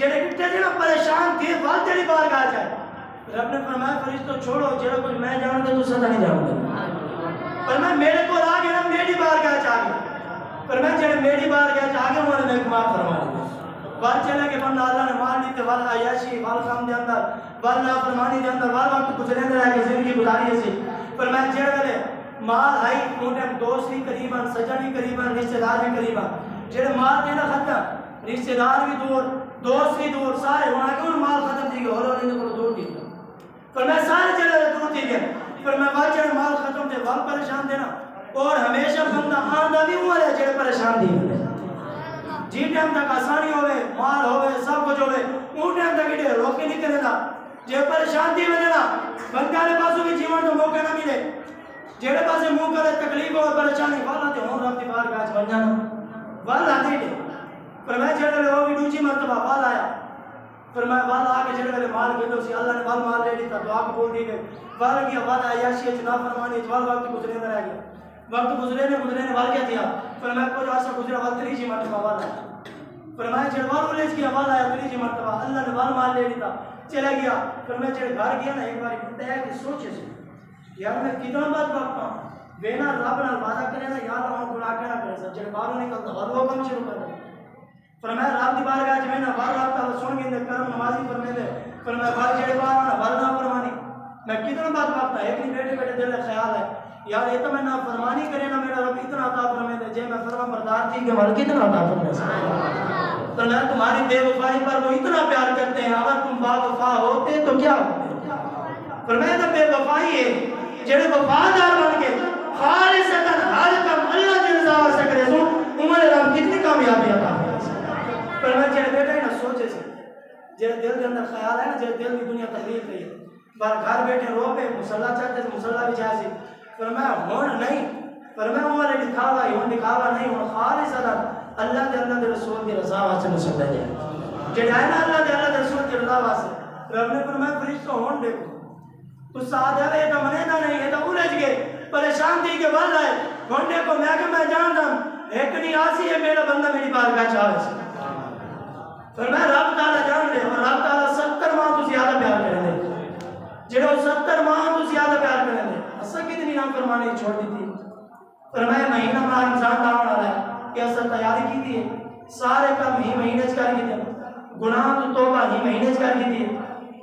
جڑے کٹے جڑا پریشان تھے وال تیری بارگاہ جائے رب نے فرمایا فرشتوں چھوڑو جڑا کچھ میں جاؤں گا تو سدا نہیں جاؤں گا فرمایا میرے کو آ گیا نا میری بارگاہ چاہ گیا فرمایا جڑے میری بارگاہ چاہ گیا انہوں نے ایک معاف فرما دیا وال چلے کہ بندہ اللہ نے مار دیتے وال عیاشی وال خام دے اندر وال نافرمانی دے اندر وال وقت گزرے اندر ہے کہ زندگی گزاری ہے سی فرمایا جڑے گلے مال ہائی انہیں دوست بھی قریباً سجن بھی قریباً رشتہ دار بھی قریباً جڑے مال دینا ختم رشتہ دار بھی دور دوست بھی دور سارے وہاں کے ان مال ختم دی گئے اور انہیں کو دور دی گئے فرمایا سارے جڑے دور دی گئے فرمایا وال جڑے مال ختم دے وال پریشان دینا اور ہمیشہ بندہ آندہ بھی ہوا ہے جڑے پریشان دی گئے جی ٹائم تک آسانی ہوئے مال ہوئے سب کچھ ہوئے ان ٹائم تک اٹھے روکے نہیں کرے دا جے پریشان دی وجہ نا بندہ نے پاسوں بھی جیون تو موقع نہ ملے جیڑے پاسے منہ کرے تکلیف اور پریشانی والا تے ہون رب دی بارگاہ وچ بن جانا والا دے دے فرمایا جڑے لوگ بھی دوسری مرتبہ والا آیا فرمایا والا آ کے جڑے مال گئے سی اللہ نے مال لے لیتا دعا قبول دی گئی والا کیا والا عیاشی نافرمانی وقت گزرے نہ رہ گیا وقت گزرے نے وال کیا دیا فرمایا کچھ عرصہ گزرا وقت تیسری مرتبہ والا فرمایا جڑے وال لے کیا والا آیا تیسری مرتبہ اللہ نے مال لے لیتا چلا گیا فرمایا جڑے گھر گیا نا ایک بار بندہ ہے کہ سوچے سے یار میں کتنا بات کرتا ہوں بینا رب نال وعدہ کرے نا یا اللہ ہم گناہ نہ کرے سب جڑے باہر نکلتا اور وہ کم شروع کر دے فرمایا رب دی بارگاہ وچ میں نا بار رب تعالی سن کے اندر کرم نمازی فرمائے دے فرمایا بار جڑے باہر نا ورنہ فرمانی میں کتنا بات کرتا ایک نہیں بیٹھے بیٹھے دل میں خیال ہے یار یہ تو میں نہ فرمانی کرے نا میرا رب اتنا عطا فرمائے دے جے میں فرما بردار تھی کہ مال کتنا عطا فرمائے تو میں تمہاری بے وفائی پر وہ اتنا پیار کرتے ہیں اگر تم با وفا ہوتے تو کیا ہوتے فرمایا تو بے وفائی ہے جڑے وفادار بن کے خالصتاً ہر کام اللہ کی رضا واسطے کرے سو عمر رب کتنی کامیابی عطا فرمائے پر میں جڑے بیٹھے نا سوچے سے جڑے دل کے اندر خیال ہے نا جڑے دل کی دنیا تقریر کری ہے بار گھر بیٹھے رو پہ مصلی چاہتے سے مصلی بھی جائے سے فرمایا ہون نہیں فرمایا عمر دکھاوا ہون دکھاوا نہیں ہون خالصتاً اللہ دے رسول کی رضا واسطے مصلی جائے جڑے ہے نا اللہ دے رسول کی رضا واسطے رب نے فرمایا فرشتوں ہون دیکھو تو ساتھ ہے یہ تو منیدہ نہیں یہ تو الجھ گئے پریشان تھی کہ بل آئے ہونڈے کو میں جانتا ہوں ایک نہیں آسی ہے میرا بندہ میری بارگاہ چاہے سے فرمایا رب تعالیٰ جان دے اور رب تعالیٰ 70 ماہ تو زیادہ پیار کریں دے جنہوں 70 ماہ تو زیادہ پیار کریں دے اصلا کتنی نام فرمانے چھوڑ دی تھی فرمایا مہینہ ماہ انسان داؤں آ رہا ہے کہ اصلا تیاری کی تھی سارے کام ہی مہینے چکر کی تھی گناہ تو توبہ ہی مہینے چکر کی تھی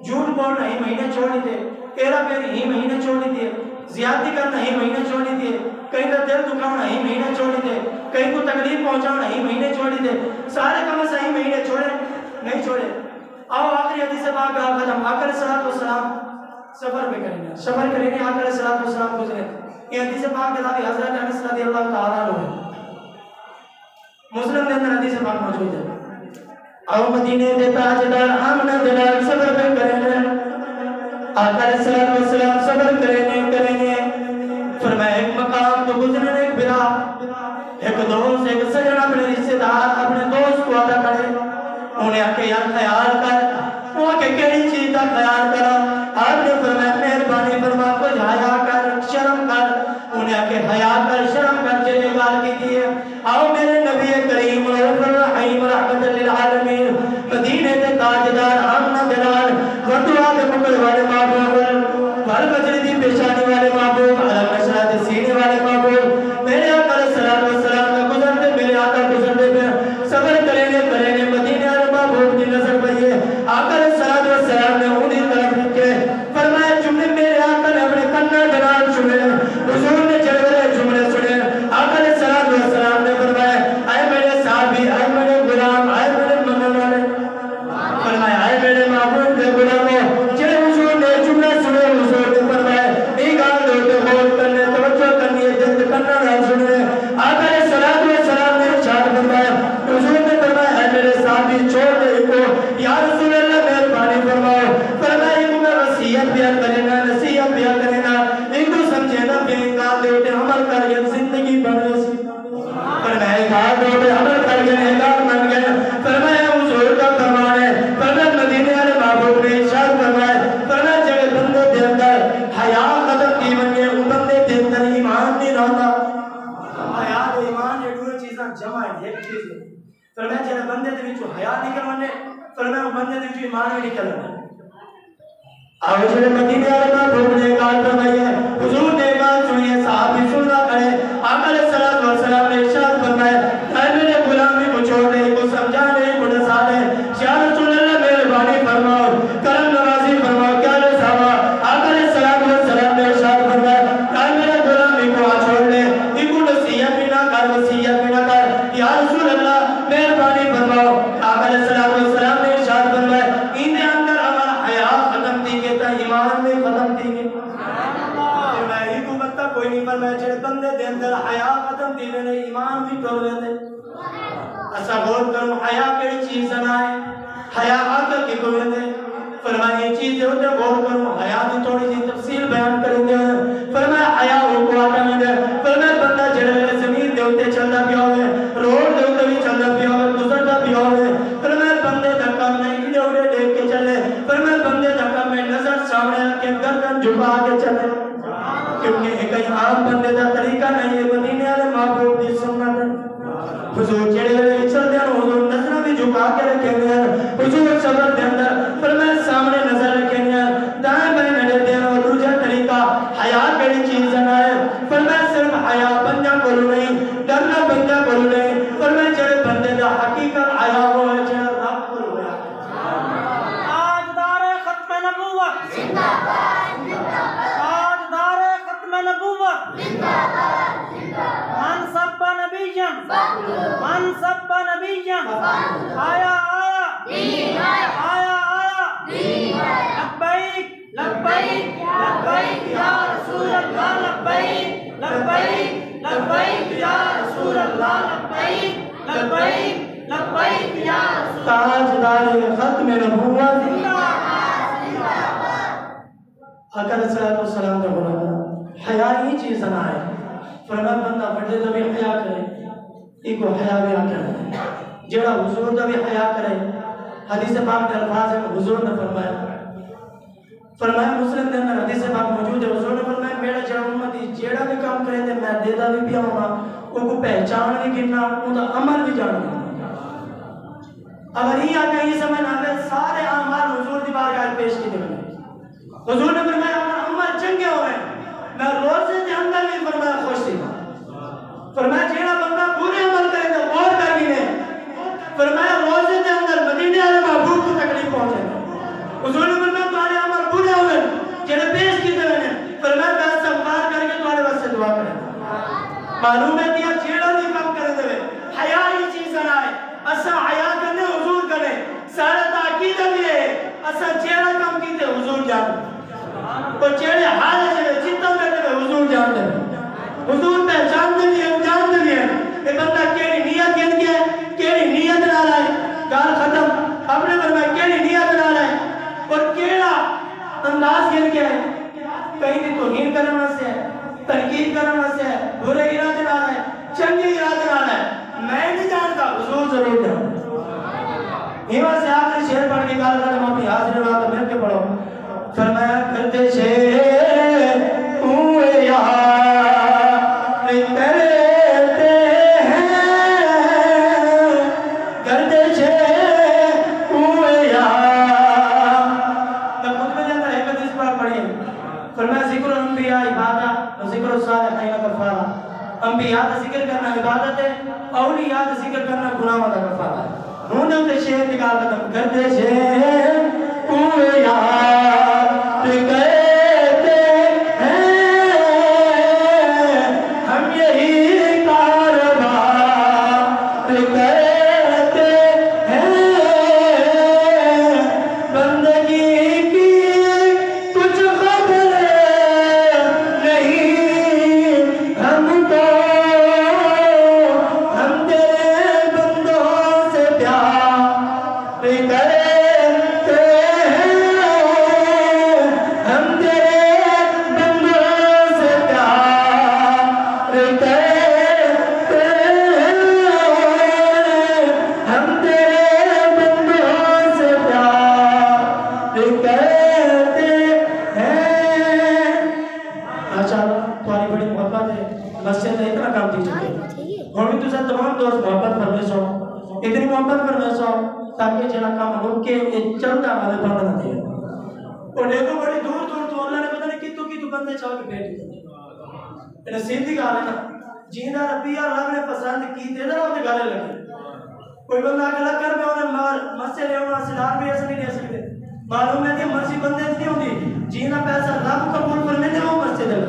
جھوٹ بولنا ہی مہینے چھوڑی تھے تیرا پیری ہی مہینے چھوڑی تھی زیادتی کرنا ہی مہینے چھوڑی تھی کہیں تو دل دکھاؤنا ہی مہینے چھوڑی تھے کہیں کو تکلیف پہنچانا ہی مہینے چھوڑی تھے سارے کام صحیح مہینے چھوڑے نہیں چھوڑے آؤ آخری حدیث پاک کا ختم آخر صلاۃ والسلام سفر پہ کریں گے سفر کریں گے آخر صلاۃ والسلام گزرے یہ حدیث پاک کے راوی حضرت انس رضی اللہ تعالیٰ عنہ مسلم کے اندر حدیث پاک موجود ہے آؤ مدینے دے تاجدار آمنہ دلال سفر پہ کریں گے آقا صلاۃ والسلام صبر کرنے فرمایا ایک مقام تو گزرنے ایک بلا ایک دوست ایک سجن اپنے رشتہ دار اپنے دوست کو ادا کرے انہیں آکے یار خیال کر وہ آکے کیڑی چیز کا خیال کرا آپ نے فرمایا مہربانی فرما کچھ حیا کر شرم کر انہیں آکے حیا کر شرم کر چلے گال کی دیئے آؤ میرے نبی کریم الرحیم رحمت للعالمین مدینے دے تاجدار آمنہ دلال وردوہ دے مکل والے محبوب بھر بجری دی پیشانی والے محبوب علم نشرہ دے سینے والے محبوب میرے آقا صلاۃ والسلام کا گزرتے میرے آقا گزرتے پہ صبر کرنے مدینے والے محبوب دی نظر پہیے آقا صلاۃ والسلام نے انہیں طرف رکھے فرمایا جملے میرے آقا نے اپنے کنہ دلال سنے حضور نے جلوے جملے سنے آقا صلاۃ والسلام نے فرمایا اے میرے صحابی اے میرے غلام اے میرے منن والے فرمایا اے میرے محبوب کے غلاموں جنہیں حضور نے جملہ سنے حضور نے فرمایا ایک آن دوتے غور کرنے توجہ کرنی ہے جلد کرنا نہ سنے آقا صلاۃ والسلام نے ارشاد فرمایا حضور نے فرمایا اے میرے صحابی چھوڑ دے کو یا رسول اللہ مہربانی فرماؤ فرمایا ایک میں وصیت بیان کرنا نصیحت بیان کرنا ایک تو سمجھنا پھر انکار دے اٹھے عمل کر گئے زندگی بن رسی فرمایا ایک آن دے اٹھے عمل کر گئے انکار بن گئے فرمایا حضور کا فرمانے فرمایا مدینے والے محبوب نے ارشاد فرمایا فرمایا جگہ بندے دے اندر حیا ختم کی بنگے ان بندے دے اندر ایمان نہیں رہتا حیا اور ایمان یہ دو چیزاں جمع ہیں ایک چیز ہے فرمایا جگہ بندے دے وچوں حیا نکل بنے فرمایا وہ بندے نے جو ایمان میں نکل رہا آوشر مدینہ والے محبوب نے کہا فرمایا حضور نے کہا سنیے صحابی سننا کرے آقا علیہ السلام نے ارشاد فرمایا اے میرے غلامی کو چھوڑنے کو سمجھانے کو نصانے یا رسول اللہ مہربانی فرماؤ کرم نوازی فرماؤ کیا لے صحابہ آقا علیہ السلام نے ارشاد فرمایا اے میرے غلامی کو چھوڑنے کو نصیحت بھی نہ کر وصیت بھی نہ کر یا رسول اللہ مہربانی فرماؤ آقا علیہ السلام نے ارشاد فرمایا ان اندر ہمارا حیا ختم تھی کہ ایمان میں ختم تھی کہ میں ہی کو بتا کوئی نہیں پر میں جڑے بندے دے اندر حیا ختم تھی میں ایمان بھی ٹول ویندے اسا غور کرو حیا کیڑی چیز نہ ہے حیا آکر کی کوئی ویندے فرمایا یہ چیز دے تے غور کرو حیا دی تھوڑی سی تفصیل بیان کریں گے فرمایا حیا وہ کو آتا ہے فرمایا بندہ جڑے زمین دے اوتے چلدا پیا ہوے روڈ دے اوتے بھی چلدا پیا ہوے گزردا پیا ہوے فرمایا بندے دا کام نہیں دے اوڑے دیکھ کے چلے فرمایا بندے دا کام ہے نظر سامنے رکھ کے گردن جھکا کے چلے کیونکہ ایک عام بندے دا طریقہ نہیں ہے مدینے والے محبوب دی سنت ہے حضور جڑے ویلے چلدے ہیں حضور نظر بھی جھکا کے رکھے ہیں حضور صبر دے اندر فرمایا سامنے نظر رکھے ہیں دائیں بائیں نظر دے اور دوسرا طریقہ حیا کیڑی چیز ہے فرمایا صرف حیا بندہ کو نہیں ڈرنا بندہ کو نہیں فرمایا جڑے بندے دا حقیقت حیا ہو ہے جڑا رب کو ہوا تاجدار ختم نبوت زندہ باد زندہ باد تاجدار ختم نبوت زندہ باد زندہ باد من سب نبیًا من سب نبیًا آیا آیا دین آیا آیا آیا دین آیا لبیک لبیک لبیک یا رسول اللہ لبیک لبیک لبیک یا رسول اللہ لبیک لبیک لبیک یا رسول اللہ تاجدار ختم نبوت زندہ باد زندہ باد آقا علیہ السلام کا بولا حیا ہی چیز نہ ہے فرمایا بندہ بڑے تو بھی حیا کرے ایک کو حیا بھی کرے جڑا حضور دا بھی حیا کرے حدیث پاک کے الفاظ ہیں حضور نے فرمایا مسلم دے اندر حدیث پاک موجود ہے حضور نے فرمایا میرا جڑا امتی جیڑا بھی کام کرے تے میں دیدا بھی پیا ہونا او کو پہچان بھی کرنا او دا عمل بھی جاننا اگر یہ آگے یہ سمجھ آگے سارے اعمال حضور دی بارگاہ پیش کی دے حضور نے فرمایا عمل چنگے ہوئے میں روزے دے اندر بھی فرمایا خوش تھی فرمایا جیڑا بندہ پورے عمل کرے گا غور کر گی نے فرمایا روزے دے اندر مدینے والے محبوب کو تکلیف پہنچے گا حضور نے فرمایا تمہارے عمل پورے ہوئے جیڑے پیش کیتے ہوئے فرمایا میں استغفار کر کے تمہارے واسطے دعا کرے معلوم ہے کہ جیڑا بھی کام کرے دے حیا ہی چیز نہ ہے اسا حیا کرنے حضور کرے سارا تاکید بھی ہے اسا جیڑا کام کیتے حضور جان اور جیڑے حال ہے جتنا کرتے حضور جانتے ہیں حضور پہچانتے بھی ہیں جانتے بھی ہیں کہ بندہ کیڑی نیت کہن گیا ہے کیڑی نیت نہ لائے گال ختم اپنے فرمایا کیڑی نیت نہ لائے اور کیڑا انداز کہن گیا ہے کہیں بھی توہین کرنا سے ہے تنقید کرنا سے ہے برے ارادے نہ لائے چنگے ارادے نہ لائے میں نہیں جانتا حضور ضرور جانتا ایمان سے آخری شعر پڑھ کے گال ختم اپنی حاضر بات مل کے پڑھو فرمایا کرتے سے ہوئے یار کرتے ہیں کرتے سے ہوئے یار تب خود میں جاتا ہے حدیث پاک پڑھئے فرمایا ذکر الانبیاء عبادت و ذکر الصالحین کفارہ انبیاء کا ذکر کرنا عبادت ہے اولیاء کا ذکر کرنا گناہوں کا کفارہ ہے انہوں نے اسے شعر نکال ختم کرتے سے ہوئے یار کہتے ہیں ہم یہی کاربار کرتے ہیں بندگی کی کچھ خبر نہیں ہم کو ہم تیرے بندوں سے پیار کرتے ہیں ہم تیرے بندوں سے پیار کرتے ہیں ہم تیرے بندوں سے پیار کرتے ہیں ماشاءاللہ تمہاری بڑی محبت ہے مسجد نے اتنا کام دی چکے اور بھی تو سب تمام دوست محبت کرنے سو اتنی محبت کرنے سو تاکہ جڑا کام رک کے یہ چلتا والے بند نہ دے اور دیکھو بڑی دور دور تو اللہ نے پتہ نہیں کتوں بندے چاہ کے بیٹھ گئے نصیب دی گل ہے نا جیندا ربیہ رب نے پسند کیتے نا وہ گل لگے کوئی بندہ اگلا کر میں انہیں مار مسجد لے ہونا سلام بھی ایسے نہیں دے سکتے معلوم ہے کہ مرضی بندے نہیں ہوتی جینا پیسہ رب قبول کرنے دے وہ مسجد ہے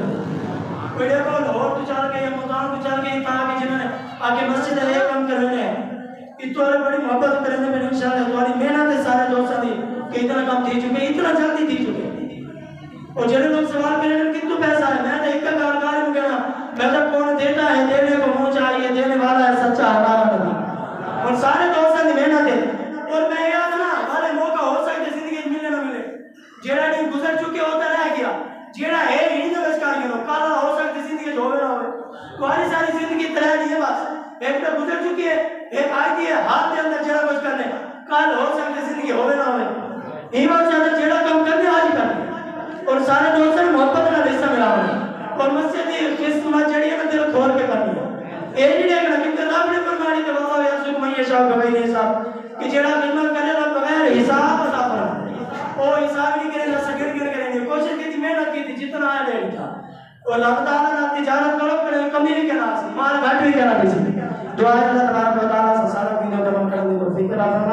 کوئی دیکھو لاہور تو چل کے یا ملتان تو چل کے کہا کہ جنہوں نے آگے مسجد ہے یہ کام کرنے ہیں اتو والے بڑی محبت کرنے میں انشاءاللہ تمہاری محنت ہے سارے دوستوں دی کہ اتنا کام دی چکے اتنا جلدی دی چکے اور جنہیں لوگ سوال کریں گے کتنا پیسہ ہے میں تو ایک کارکاری ہوں کہنا میں تو کون دیتا ہے دینے کو منہ چاہیے دینے والا ہے سچا ہمارا نبی اور سارے دوستوں کی محنت ہے اور میں یاد نا ہمارے موقع ہو سکتے زندگی ملنے نہ ملے جیڑا نہیں گزر چکے ہوتا رہ گیا جیڑا ہے ہی جو اس کار گیا کالا ہو سکتے زندگی ہوئے نہ ہوئے تمہاری ساری زندگی طرح نہیں ہے بس ایک تو گزر چکی ہے ایک آئی ہے ہاتھ کے اندر جڑا کچھ کرنے کال ہو سکتے زندگی ہوئے نہ ہوئے یہ بات زیادہ جڑا کام کرنے آج کرنے اور سارے دوستوں نے محبت نہ رشتہ ملا ہونا اور مسجد کی قسمت جڑی ہے نا دل کھول کے کرنی ہے یہ نہیں دیکھنا کیونکہ رب نے فرمایا کہ واللہ یرزق من یشاء بغیر حساب کہ جڑا خدمت کرے گا بغیر حساب عطا فرمائے وہ حساب نہیں کرے گا سگڑ کر کریں گے کوشش کی تھی محنت کی تھی جتنا آیا لے لیا اور اللہ تعالیٰ نے تجارت کرو کرے کمی نہیں کہنا سی مال گھٹ نہیں کہنا سی دعا ہے اللہ تبارک و تعالیٰ سے سارا دین و تمام کرنے کو فکر فرمائے